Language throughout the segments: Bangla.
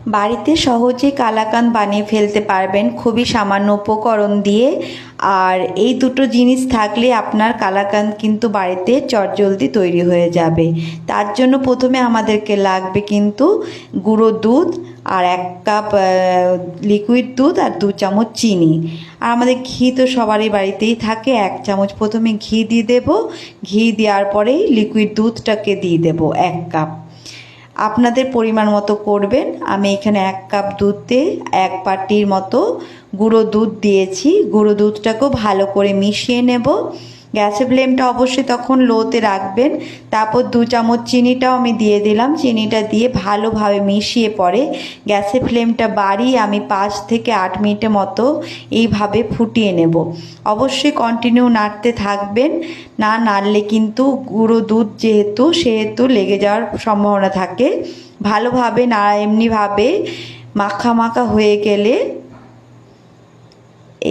বাড়িতে সহজে কালাকাঁদ বানিয়ে ফেলতে পারবেন খুবই সামান্য উপকরণ দিয়ে। আর এই দুটো জিনিস থাকলে আপনার কালাকাঁদ কিন্তু বাড়িতে চটজলদি তৈরি হয়ে যাবে। তার জন্য প্রথমে আমাদেরকে লাগবে কিন্তু গুঁড়ো দুধ আর 1 কাপ লিকুইড দুধ আর 2 চামচ চিনি। আর আমাদের ঘি তো সবারই বাড়িতেই থাকে, 1 চামচ প্রথমে ঘি দিয়ে দেব। ঘি দেওয়ার পরেই লিকুইড দুধটাকে দিয়ে দেব 1 কাপ। আপনাদের পরিমাণ মতো করবেন। আমি এখানে 1 কাপ দুধে 1 বাটির মতো গুঁড়ো দুধ দিয়েছি। গুঁড়ো দুধটাকেও ভালো করে মিশিয়ে নেব। গ্যাসের ফ্লেমটা অবশ্যই তখন লোতে রাখবেন। তারপর 2 চামচ চিনিটাও আমি দিয়ে দিলাম। চিনিটা দিয়ে ভালোভাবে মিশিয়ে পরে গ্যাসের ফ্লেমটা বাড়িয়ে আমি 5 থেকে 8 মিনিটের মতো এইভাবে ফুটিয়ে নেব। অবশ্যই কন্টিনিউ নাড়তে থাকবেন, না নাড়লে কিন্তু গুঁড়ো দুধ সেহেতু লেগে যাওয়ার সম্ভাবনা থাকে। ভালোভাবে এমনিভাবে মাখা মাখা হয়ে গেলে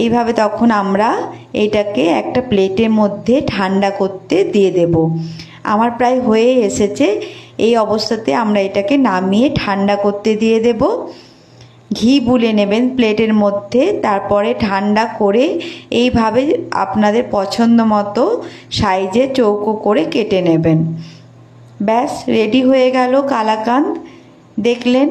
এইভাবে তখন আমরা এইটাকে একটা প্লেটের মধ্যে ঠান্ডা করতে দিয়ে দেব। আমার প্রায় হয়ে এসেছে। এই অবস্থাতে আমরা এটাকে নামিয়ে ঠান্ডা করতে দিয়ে দেব। ঘি বুলে নেবেন প্লেটের মধ্যে, তারপরে ঠান্ডা করে এইভাবে আপনাদের পছন্দ মতো সাইজে চৌকো করে কেটে নেবেন। ব্যাস রেডি হয়ে গেল কালাকাঁদ। দেখলেন